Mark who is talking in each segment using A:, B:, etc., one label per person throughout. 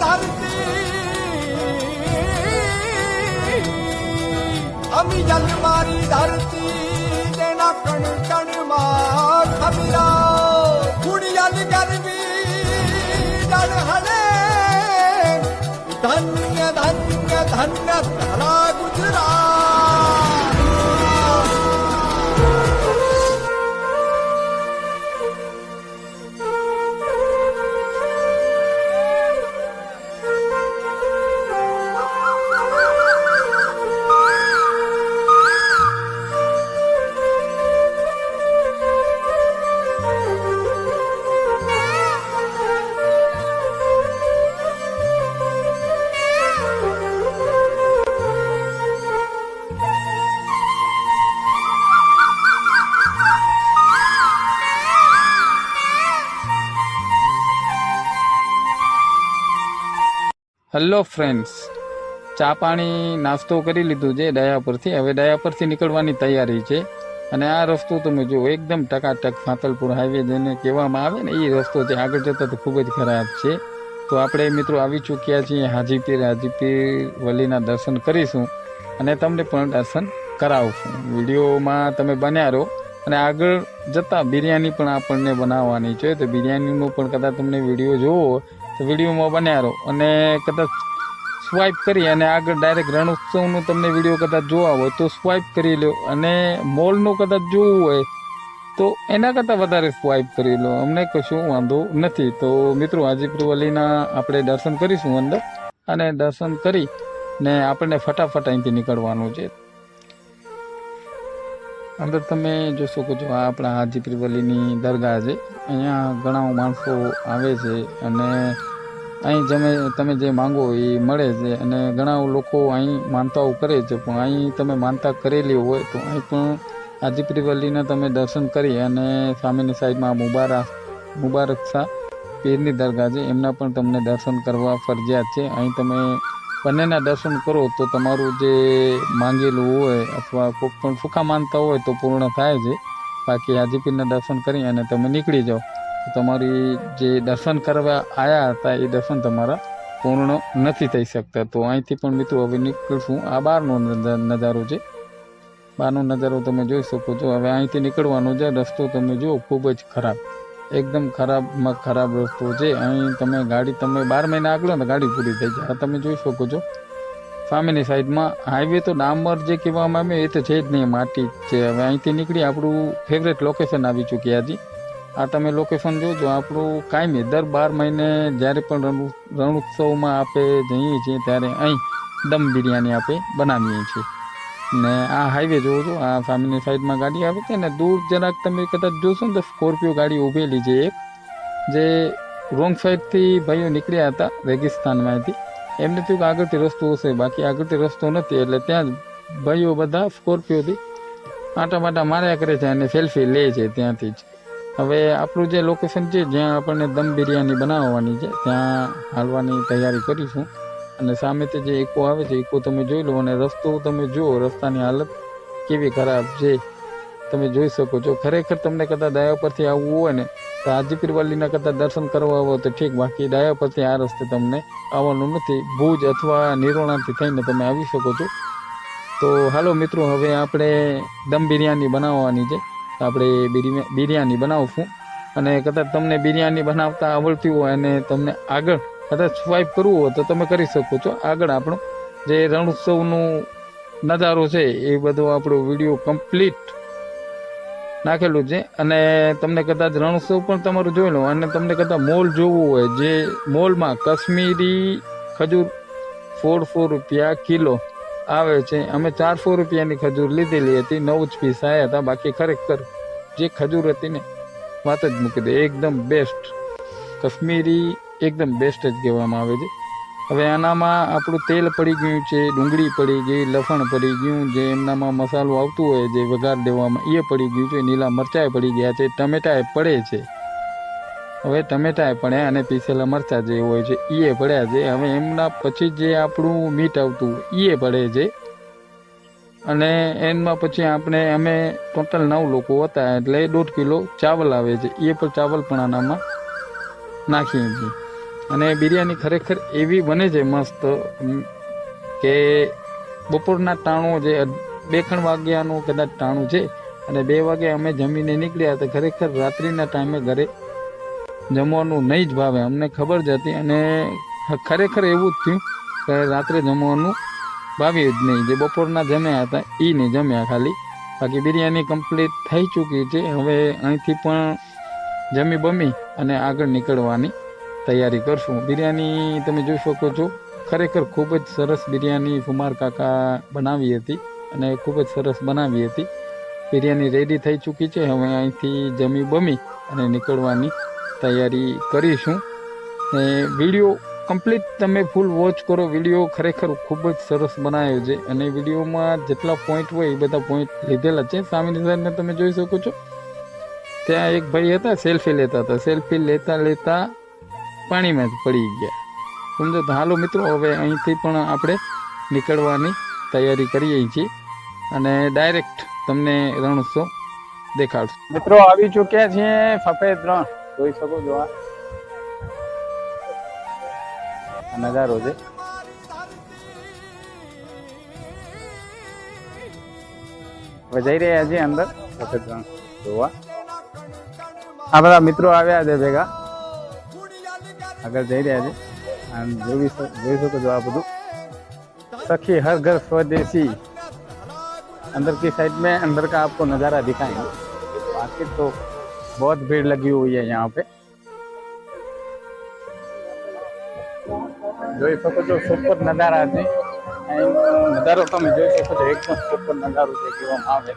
A: धरती अमी जल मारी धरती देना कण कण मां खबीरा कुड़ियल गर्वी डर हले धन्य धन्य धन्य धरा गुजरात।
B: હેલો ફ્રેન્ડ્સ, ચા પાણી નાસ્તો કરી લીધું છે ડાયા પરથી. હવે ડાયા પરથી નીકળવાની તૈયારી છે. અને આ રસ્તો તમે જુઓ, એકદમ ટકાટક ફાતલપુર હાઈવે જેને કહેવામાં આવે ને એ રસ્તો છે. આગળ જતાં તો ખૂબ જ ખરાબ છે. તો આપણે મિત્રો આવી ચૂક્યા છીએ હાજીપીર વલીના દર્શન કરીશું અને તમને પણ દર્શન કરાવશું. વિડીયોમાં તમે બન્યા રહો. અને આગળ જતાં બિરયાની પણ આપણને બનાવવાની છે. તો બિરયાનીનો પણ કદાચ તમને વિડીયો જોવો તો વિડીયોમાં બન્યા રહો. અને કદાચ સ્વાઇપ કરી અને આગળ ડાયરેક્ટ રણોત્સવનું તમને વિડીયો કદાચ જોવા હોય તો સ્વાઇપ કરી લો. અને મોલનું કદાચ જોવું હોય તો એના કરતાં વધારે સ્વાઇપ કરી લો. અમને કશું વાંધો નથી. તો મિત્રો હાજીપીર વલીના આપણે દર્શન કરીશું અંદર. અને દર્શન કરી ને આપણને ફટાફટ અહીંથી નીકળવાનું છે. અંદર તમે જોઈ શકો છો, આ આપણા હાજીપીર વલીની દરગાહ છે. અહીંયા ઘણા માણસો આવે છે અને અહીં તમે જે માંગો એ મળે છે. અને ઘણા લોકો અહીં માનતાઓ કરે છે. પણ અહીં તમે માનતા કરેલી હોય તો અહીં પણ હાજીપીર વલીના તમે દર્શન કરી અને સામેની સાઈડમાં મુબારક શાહ પીરની દરગાહ છે, એમના પણ તમને દર્શન કરવા ફરજિયાત છે. અહીં તમે બંનેના દર્શન કરો તો તમારું જે માંગેલું હોય અથવા કોઈ પણ સુખા માનતા હોય તો પૂર્ણ થાય છે. બાકી હાજીપીરના દર્શન કરી અને તમે નીકળી જાઓ તો તમારી જે દર્શન કરવા આવ્યા હતા એ દર્શન તમારા પૂર્ણ નથી થઈ શકતા. તો અહીંથી પણ મિત્રો હવે નીકળશું. આ બહારનો નજારો છે. બહારનો નજારો તમે જોઈ શકો છો. હવે અહીંથી નીકળવાનો છે. રસ્તો તમે જુઓ, ખૂબ જ ખરાબ, એકદમ ખરાબમાં ખરાબ રસ્તો છે. અહીં તમે ગાડી 12 મહિના આગળ ને ગાડી પૂરી થઈ જાય. તમે જોઈ શકો છો સામેની સાઈડમાં હાઈવે તો ડામર જે કહેવામાં આવે એ તો છે જ નહીં, માટી જ છે. હવે અહીંથી નીકળી આપણું ફેવરેટ લોકેશન આવી ચૂક્યા છીએ. આ તમે લોકેશન જોજો. આપણું કાયમી દર 12 મહિને જ્યારે પણ રણોત્સવમાં આપણે જઈએ છીએ ત્યારે અહીં દમ બિરયાની આપણે બનાવીએ છીએ. ને આ હાઈવે જોવો છો, આ સામેની સાઈડમાં ગાડી આવે છે ને દૂર જરાક તમે કદાચ જોશો ને તો સ્કોર્પિયો ગાડી ઊભેલી છે એક, જે રોંગ સાઈડથી ભાઈઓ નીકળ્યા હતા રેગિસ્તાનમાંથી. એમને થયું કે આગળથી રસ્તો હશે, બાકી આગળથી રસ્તો નથી. એટલે ત્યાં જ ભાઈઓ બધા સ્કોર્પિયોથી આટા માર્યા કરે છે અને સેલ્ફી લે છે ત્યાંથી જ. હવે આપણું જે લોકેશન છે જ્યાં આપણને દમ બિરયાની બનાવવાની છે ત્યાં હાલવાની તૈયારી કરીશું. અને સામેથી જે ઇકો આવે છે ઇકો તમે જોઈ લો. અને રસ્તો તમે જુઓ, રસ્તાની હાલત કેવી ખરાબ છે તમે જોઈ શકો છો. ખરેખર તમને કદાચ ડાયા પરથી આવવું હોય ને તો હાજીપીર વલીના કદાચ દર્શન કરવા આવો તો ઠીક, બાકી ડાયા પરથી આ રસ્તે તમને આવવાનું નથી. ભુજ અથવા નિરોણાથી થઈને તમે આવી શકો છો. તો હાલો મિત્રો, હવે આપણે દમ બિરયાની બનાવવાની છે. આપણે બિરયાની બનાવશું. અને કદાચ તમને બિરયાની બનાવતા આવડતી હોય અને તમને આગળ કદાચ સ્વાઇપ કરવું હોય તો તમે કરી શકો છો. આગળ આપણું જે રણોત્સવનું નજારો છે એ બધો આપણો વિડીયો કમ્પ્લીટ નાખેલું છે. અને તમને કદાચ રણોત્સવ પણ તમારું જોઈ લો. અને તમને કદાચ મોલ જોવું હોય, જે મોલમાં કશ્મીરી ખજૂર 400 રૂપિયા કિલો આવે છે. અમે 400 રૂપિયાની ખજૂર લીધેલી હતી, 9 જ પીસ આવ્યા હતા. બાકી ખરેખર જે ખજૂર હતી ને વાત જ મૂકી દે, એકદમ બેસ્ટ કશ્મીરી, એકદમ બેસ્ટ જ કહેવામાં આવે છે. હવે આનામાં આપણું તેલ પડી ગયું છે, ડુંગળી પડી ગઈ, લસણ પડી ગયું, જે એમનામાં મસાલો આવતું હોય જે વઘાર દેવામાં એ પડી ગયું છે, લીલા મરચાં પડી ગયા છે, ટમેટાં પડે છે. હવે ટમેટાં પડ્યા અને પીસેલા મરચાં જે હોય છે એ પડ્યા છે. હવે એમના પછી જે આપણું મીઠ આવતું એ પડે છે. અને એમાં પછી અમે ટોટલ 9 લોકો હતા એટલે 1.5 કિલો ચાવલ આવે છે. એ પણ ચાવલ પણ આનામાં નાખીએ છીએ. અને બિરયાની ખરેખર એવી બને છે મસ્ત કે બપોરના ટાણું જે 2 વાગ્યાનું કદાચ ટાણું છે અને 2 વાગે અમે જમીને નીકળ્યા તો ખરેખર રાત્રિના ટાઈમે ઘરે જમવાનું નહીં જ ભાવે. અમને ખબર જ હતી અને ખરેખર એવું જ થયું કે રાત્રે જમવાનું ભાવ્યું જ નહીં. જે બપોરના જમ્યા હતા એ નહીં જમ્યા ખાલી. બાકી બિરયાની કમ્પ્લીટ થઈ ચૂકી છે. હવે અહીંથી પણ જમી બમી અને આગળ નીકળવાની તૈયારી કરશું. બિરયાની તમે જોઈ શકો છો, ખરેખર ખૂબ જ સરસ બિરયાની કુમાર કાકા બનાવી હતી અને ખૂબ જ સરસ બનાવી હતી. બિરયાની રેડી થઈ ચૂકી છે. હવે અહીંથી જમી બમી અને નીકળવાની તૈયારી કરીશું. વિડીયો કમ્પ્લીટ તમે ફૂલ વોચ કરો. વિડીયો ખરેખર ખૂબ જ સરસ બનાવ્યો છે અને વિડીયોમાં જેટલા પોઈન્ટ હોય એ બધા પોઈન્ટ લીધેલા છે. સામેની સાઈડને તમે જોઈ શકો છો, ત્યાં એક ભાઈ હતા સેલ્ફી લેતા હતા. સેલ્ફી લેતા લેતા પાણીમાં જ પડી ગયા, સમજો. તો હાલો મિત્રો, હવે અહીંથી પણ આપણે નીકળવાની તૈયારી કરીએ છીએ અને ડાયરેક્ટ તમને રણોત્સવ દેખાડશું. મિત્રો આવી ચૂક્યા છીએ સફેદ રણ, જોઈ શકો છો. આ નજારો છે. હવે જઈ રહ્યા છીએ અંદર સફેદ રણ જોવા. આ બધા મિત્રો આવ્યા છે ભેગા, આગળ જઈ રહ્યા છે. જોઈ શકો છો આ બધું सखी हर घर स्वदेशी। अंदर की साइड में अंदर का आपको नज़ारा दिखाएंगे। बाकी तो बहुत भीड़ लगी हुई है यहाँ पे। જોઈ શકો છો સુપર નજારા છે. નજારો તમે જોઈ શકો છો, એકદમ સુપર નજારો છે કહેવામાં આવે.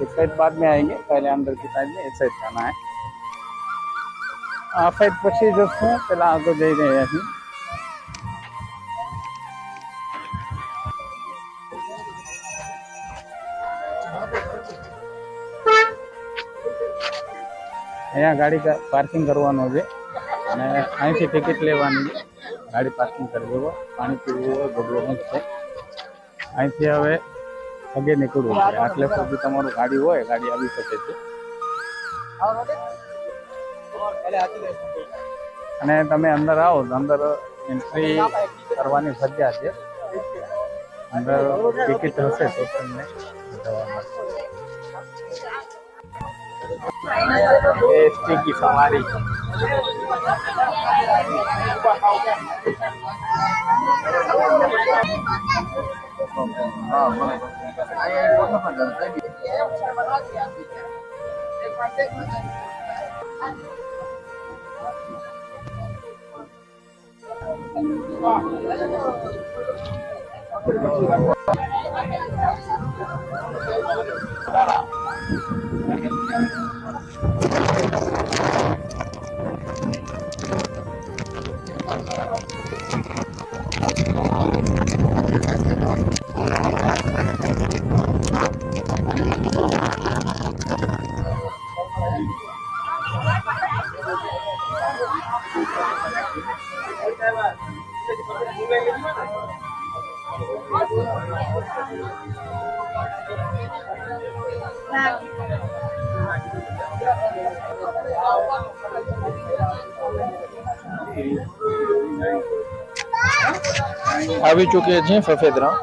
B: इस साइड बाद में आएंगे, पहले अंदर की साइड में इस साइड जाना है. आ साइड પછી જશું, પેલા આગળ જઈ રહ્યા છીએ. અહીંયા ગાડી પાર્કિંગ કરવાનું છે અને અહીંથી ટિકિટ લેવાની છે. ગાડી પાર્કિંગ કરી દેવો, પાણી પીવું હોય, ગોળવાનું છે. અહીંથી હવે પગે નીકળવું છે. આટલે સુધી તમારું ગાડી હોય, ગાડી આવી શકે છે. અને તમે અંદર આવો તો અંદર એન્ટ્રી કરવાની ફરજિયાત છે. અંદર ટિકિટ હશે તો તમને જવા મળશે. एसटी की सवारी આવી ચૂક્યા છીએ સફેદ રણ.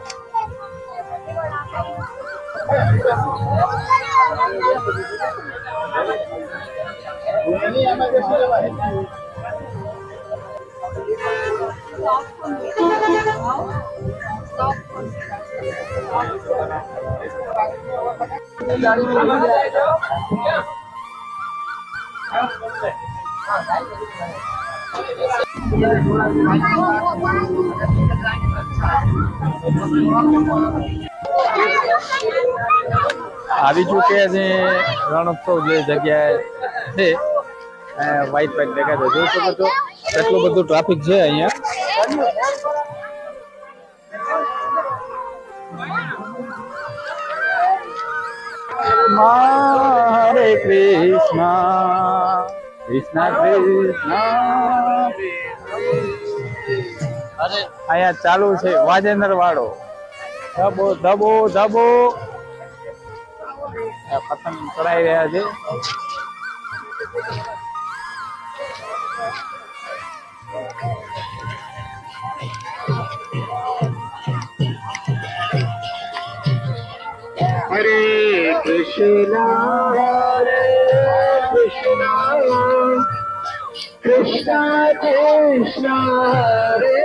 B: આવી ચૂક્યા છે રણોત્સવ જે જગ્યાએ છે. વ્હાઈટ વ્હાઈટ દેખાય જોઈ શકો છો, કેટલું બધું ટ્રાફિક છે અહીંયા. હરે કૃષ્ણ કૃષ્ણ કૃષ્ણ અહીંયા ચાલુ છે વાજેન્દ્ર વાળો ધબો ધબો ધબો પતંગ ચડાઈ રહ્યા છે.
A: હરે કૃષ્ણ હરે કૃષ્ણ કૃષ્ણ કૃષ્ણ હરે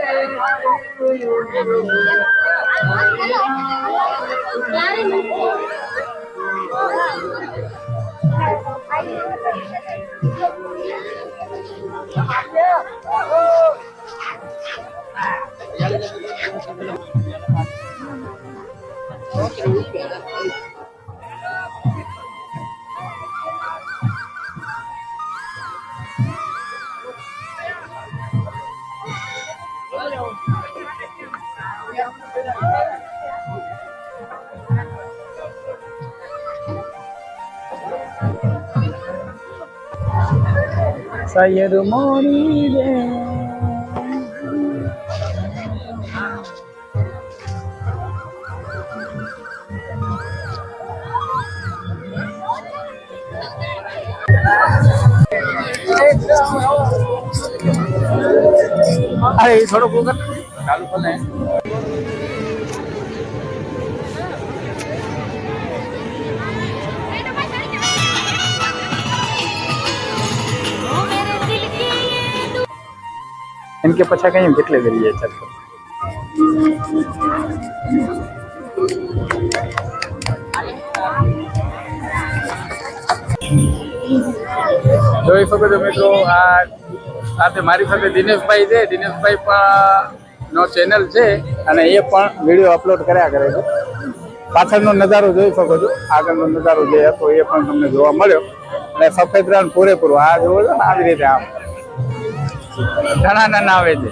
B: સૈયદ મોરી રે અરે થોડુંક વખત ચાલુ કરે इनके पछा कहीं कितने करिए चल જોઈ શકો છો મિત્રો આ સાથે મારી સાથે દિનેશભાઈ છે. દિનેશભાઈ પણ નો ચેનલ છે અને એ પણ વિડીયો અપલોડ કર્યા કરે છે. પાછળનો નજારો જોઈ શકો છો. આગળનો નજારો જે હતો એ પણ તમને જોવા મળ્યો અને સફેદ રણ પૂરેપૂરું આ જોવો છો ને આવી રીતે આમ ઘણા નાના આવે છે.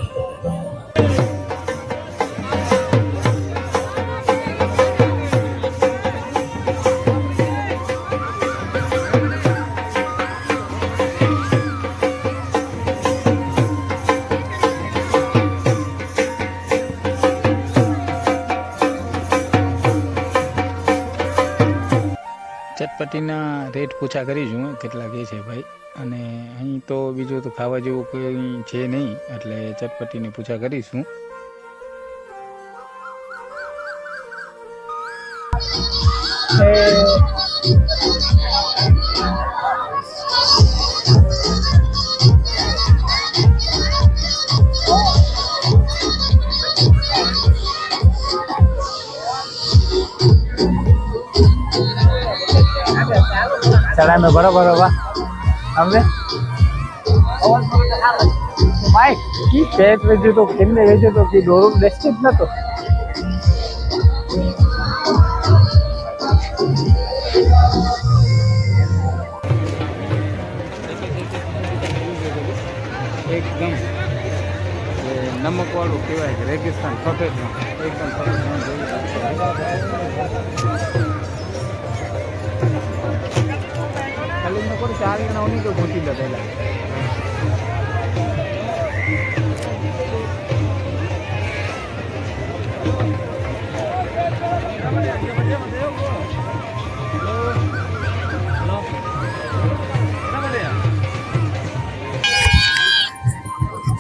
B: ચટપટીના રેટ પૂછા કરીશું કેટલા કે છે ભાઈ. અને અહીં તો બીજું તો ખાવા જેવું કંઈ છે નહીં એટલે ચટપટીની પૂછા કરીશું. चढ़ा में बराबर होगा हमने माइक की पेट वेचे तो किन्ने वेचे तो की डोरू डेस्टिट न तो एकदम नमक वालों केवाय रेगिस्तान सफेद एकदम खाली चार जन होनी तो घोटी लदेला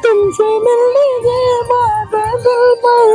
B: तुमसे मिलने के बाद दिल पर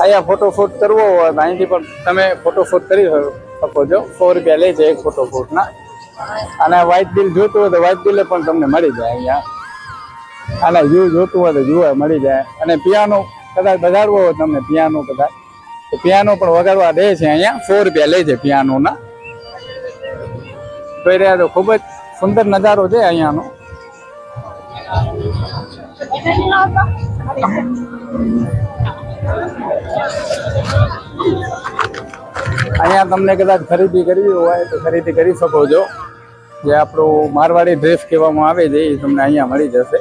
B: અહીંયા ફોટો શૂટ કરવો હોય અહીંથી પણ તમે ફોટો શૂટ કરી શકો છો. 100 રૂપિયા લે છે એક ફોટો શૂટના. અને વ્હાઇટ બિલ જોતું હોય તો વ્હાઇટ બિલે પણ તમને મળી જાય અહીંયા. અને વ્યૂ જોતું હોય તો વ્યૂ મળી જાય. અને પિયાનો કદાચ બગાડવો હોય તમને પિયાનો કદાચ તો પિયાનો પણ વગાડવા દે છે અહીંયા. 100 રૂપિયા લે છે પિયાનોના. જોઈ રહ્યા તો ખૂબ જ સુંદર નજારો છે અહીંયાનો. અહીંયા તમને કદાચ ખરીદી કરવી હોય તો ખરીદી કરી શકો છો. જે આપણું મારવાડી ડ્રેસ કહેવામાં આવે છે એ તમને અહીંયા મળી જશે.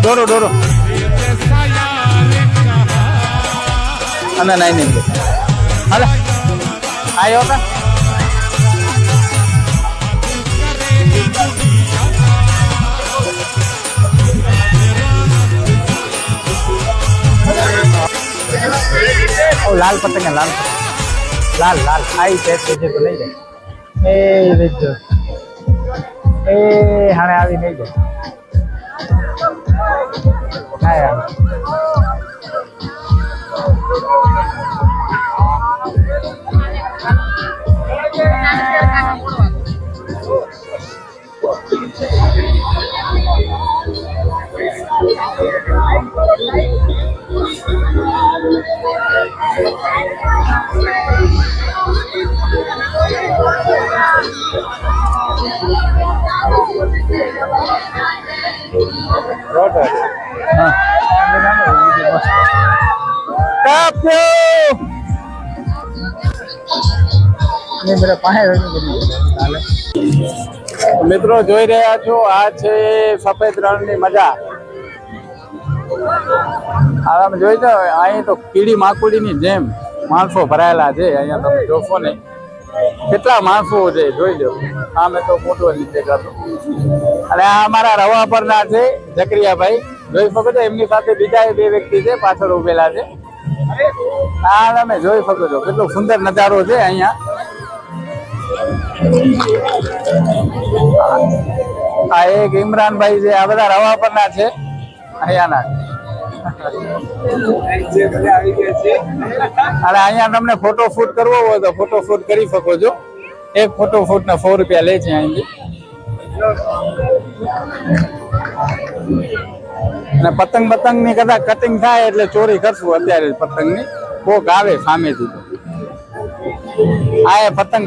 B: ડોરો ડોરો અને નાઈ નહીં હાલે આવ્યો કા લાલ પતંગ લાલ લાલ લાલ આઈ છે તો લઈ જાય એ વેચજો એ હાણે આવી નહીં જાય હા યાર મિત્રો જોઈ રહ્યા છો આ છે સફેદ રણની મજા. આરામ જોઈ જાવ અહીં તો કીડી માકુડીની જેમ માણસો ભરાયેલા છે. અહીંયા તમે જોશો ને કેટલા માણસો છે જોઈ લો. આમે તો મોટું નથી કરતું. અને આ અમારા રવા પરના છે જકરિયાભાઈ જોઈ શકો છો. એમની સાથે બીજા બે વ્યક્તિ છે પાછળ ઉભેલા છે. આ તમે જોઈ શકો છો કેટલો સુંદર નજારો છે અહીંયા. આ એક ઇમરાનભાઈ છે. આ બધા રવા પરના છે અહીંયાના. અને અહીંયા તમને ફોટો શૂટ કરવો હોય તો ફોટો શૂટ કરી શકો છો. એક ફોટો શૂટ ના 100 રૂપિયા લે છે અહીંથી. અને પતંગ ની કદાચ કટિંગ થાય એટલે ચોરી કરશું અત્યારે પતંગ ની. કોક આવે સામેથી. આ પતંગ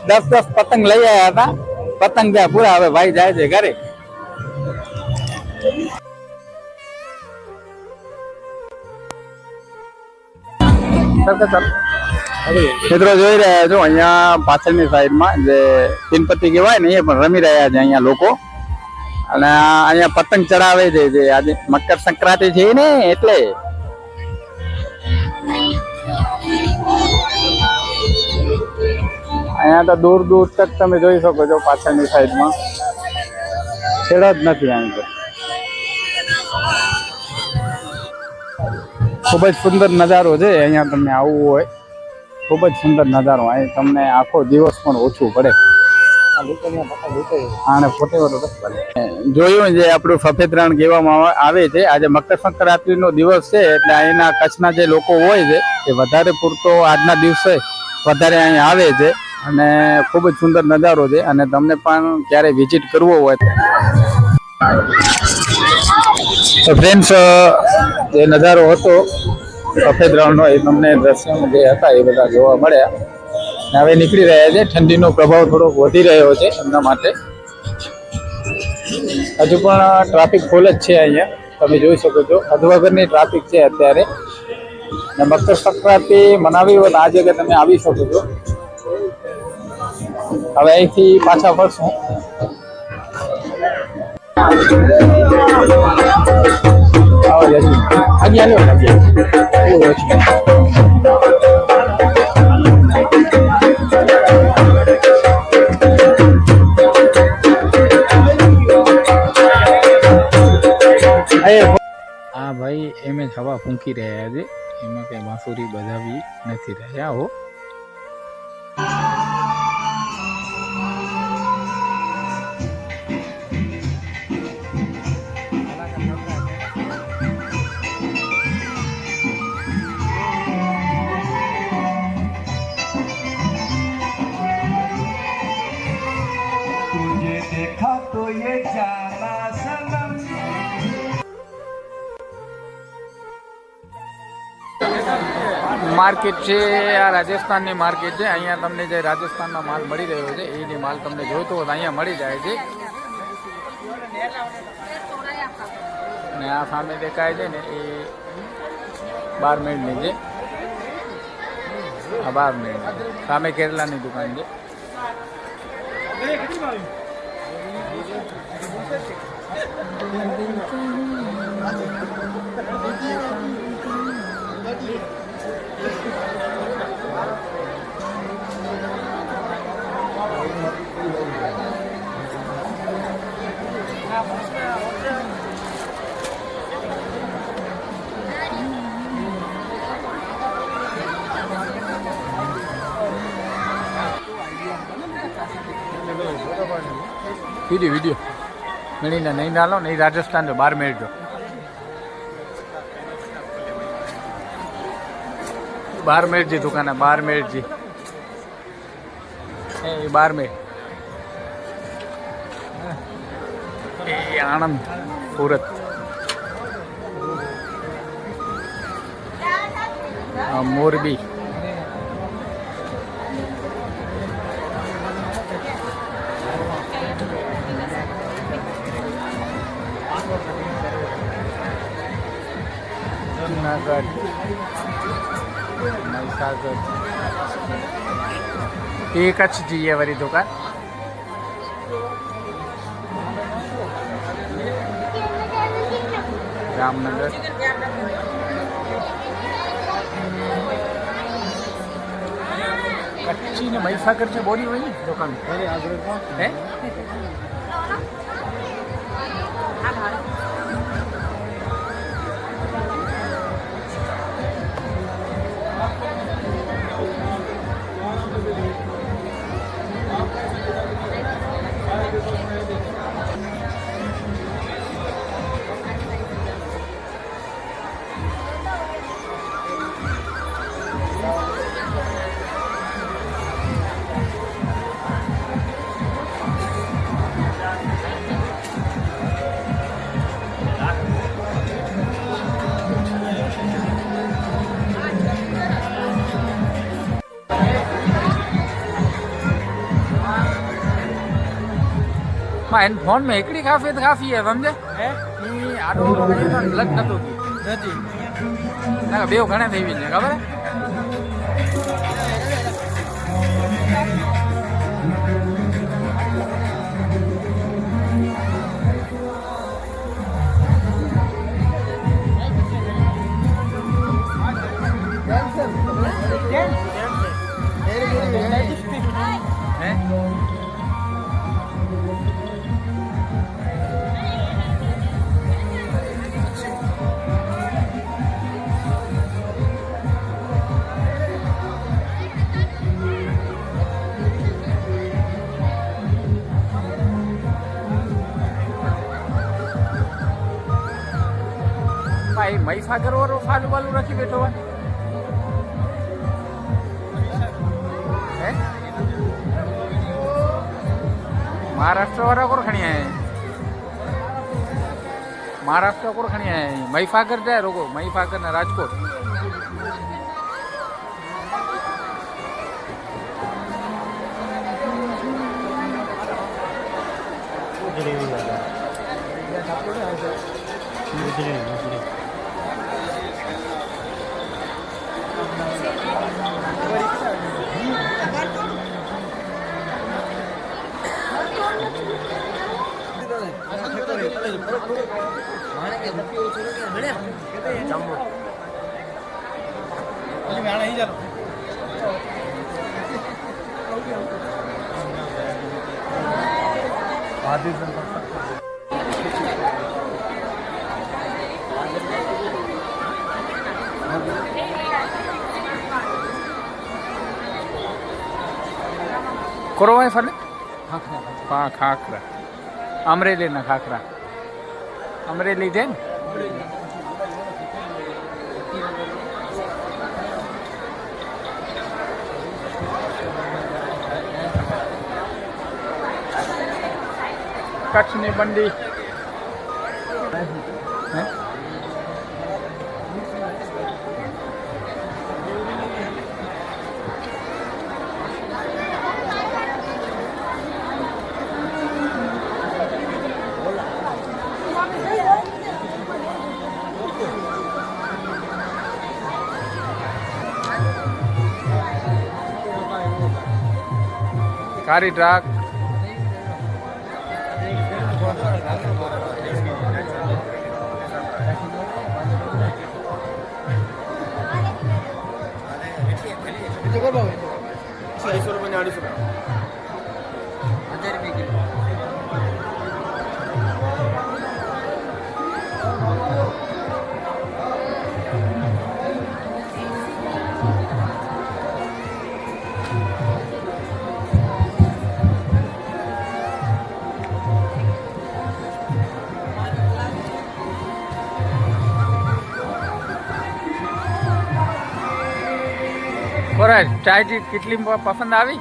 B: 10 પતંગ લઈ આવ્યા હતા. પતંગ ત્યાં પૂરા. હવે ભાઈ જાય છે ઘરે. મિત્રો જોઈ રહ્યા છો અહીંયા પાછળની સાઈડમાં જે તીનપત્તી કહેવાય ને એ પણ રમી રહ્યા છે અહીંયા લોકો. અને અહીંયા પતંગ ચડાવે છે. જે આજે મકર સંક્રાંતિ છે ને એટલે અહીંયા તો દૂર દૂર તક તમે જોઈ શકો છો. પાછળની સાઈડમાં છેડો જ નથી. અહીં તો ખૂબ જ સુંદર નજારો છે. અહીંયા તમને આવવું હોય ખૂબ જ સુંદર નજારો. અહીં તમને આખો દિવસ પણ ઓછું પડે. જોયું જે આપણું સફેદ રણ કહેવામાં આવે છે. આજે મકર સંક્રાંતિ નો દિવસ છે એટલે અહીંના કચ્છના જે લોકો હોય છે એ વધારે પૂરતો આજના દિવસે વધારે અહીં આવે છે. અને ખૂબ જ સુંદર નજારો છે. અને તમને પણ ક્યારે વિઝિટ કરવો હોય તો ફ્રેન્ડ્સ જે નજારો હતો સફેદ રણનો એ તમને દ્રશ્યો જે હતા એ બધા જોવા મળ્યા. હવે નીકળી રહ્યા છે. ઠંડીનો પ્રભાવ થોડોક વધી રહ્યો છે એમના માટે. હજુ પણ ટ્રાફિક ફૂલ જ છે અહીંયા. તમે જોઈ શકો છો અધવગરની ટ્રાફિક છે અત્યારે. અને મકર સંક્રાંતિ મનાવી હોય આ જગ્યાએ તમે આવી શકો છો. હવે અહીંથી પાછા ફરશું. હા ભાઈ એમ જ હવા ફૂંકી રહ્યા છે. એમાં કઈ બાંસુરી બજાવી નથી રહ્યા હો.
A: देखा तो ये जाना सनम.
B: માર્કેટ છે આ રાજસ્થાનની માર્કેટ છે. અહીંયા તમને જે રાજસ્થાનનો માલ મળી રહ્યો છે એની માલ તમને જોઈતો હોય તો અહીંયા મળી જાય છે. અને આ સામે દેખાય છે ને એ 12 મિનિટની છે. આ 12 મિનિટ સામે કેરલાની દુકાન છે. वीडियो नहीं ना नहीं डालो नहीं राजस्थान जो 12 मिनट जो 12 मिनट जी दुकान है 12 मिनट जी 12 मिनट आनंद सूरत मोरबी जूनागढ़ महीसागर ये कच्छ जी है वाली दुकान जामनगर कच्ची ने महीसागर से बोली हुई दुकान है फोन में हिकिड़ी काफ़ी त काफ़ी है समझे आडो लग नथो थी ॿियो घणे थी वञे ख़बर भाई महीसागर वालों फालू वालू रखी बैठो है महाराष्ट्र वाला को खणी है महाराष्ट्र को खणी है महीसागर जाए रोको महीसागर ने राजकोट કોરવાય ફરને હા ખાખરા અમરેલીના ખાખરા અમરેલી છે ને કચ્છની બંડી. હે? કારી ટ્રાક. બરાબર, ચાય કેટલી પસંદ આવી?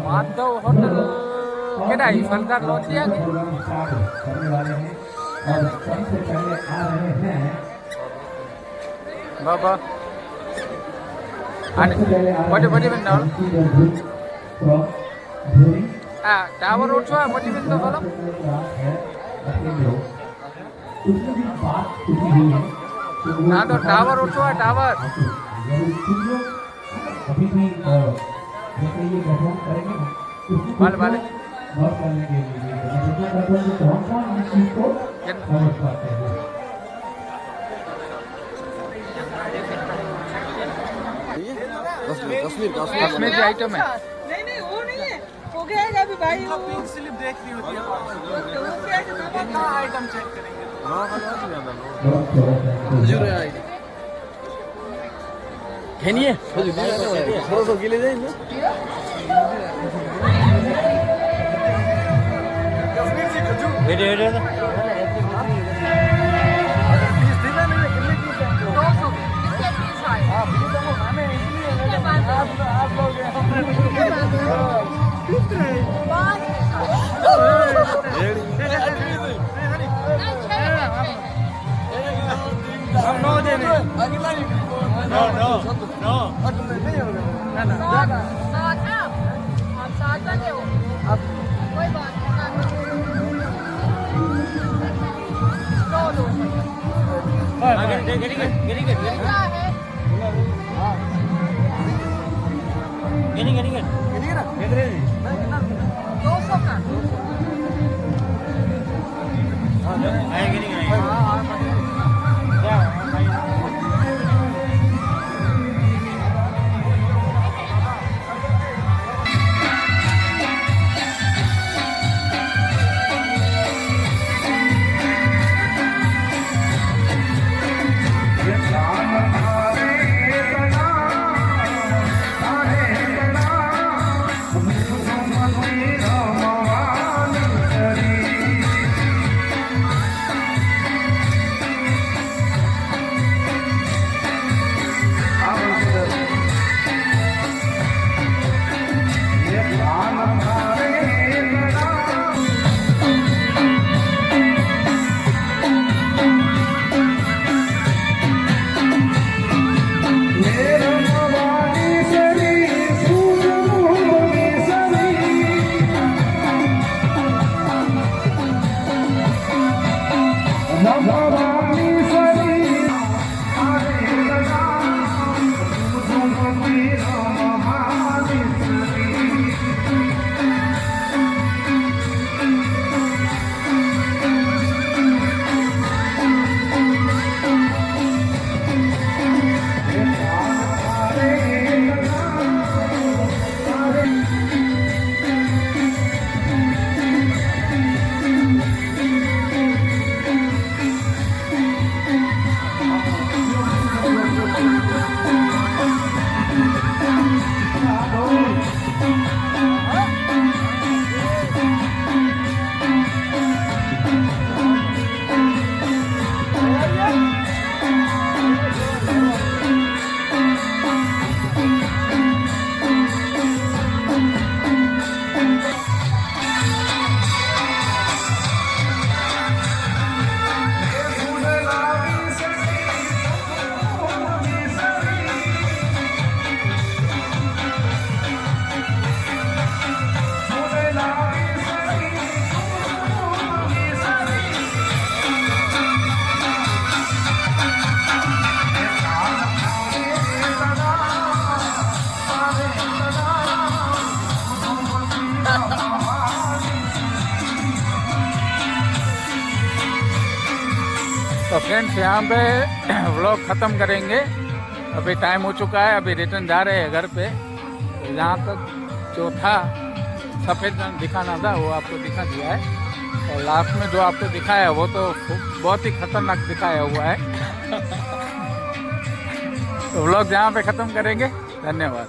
B: माधव होटल केड़ा ही सरदार लोटिया के बाबा आने बड़े बड़े बन डाल आ टावर उठवा बड़ी बन तो बोलो ना तो टावर उठवा टावर
C: अभी भी जैसे ये परफॉर्म करेंगे ना
B: वाले वाले
C: बहुत करने के लिए जितना परफॉर्म कौन सा इस चीज को समझ पाते हैं
B: कश्मीर की आइटम है।
D: नहीं वो नहीं है, हो गया है अभी भाई।
A: पिंक स्लिप देख रही होती है आइटम चेक करेंगे
B: खेनिए
A: थोड़ा सा गिले जाएंगे
B: तो फ्रेंड्स यहाँ पे व्लॉग ख़त्म करेंगे। अभी टाइम हो चुका है, अभी रिटर्न जा रहे हैं घर पे। तो यहाँ तक जो था सफ़ेद रंग दिखाना था वो आपको दिखा दिया है, और लास्ट में जो आपको दिखाया वो तो बहुत ही खतरनाक दिखाया हुआ है। तो व्लॉग यहाँ पे ख़त्म करेंगे। धन्यवाद।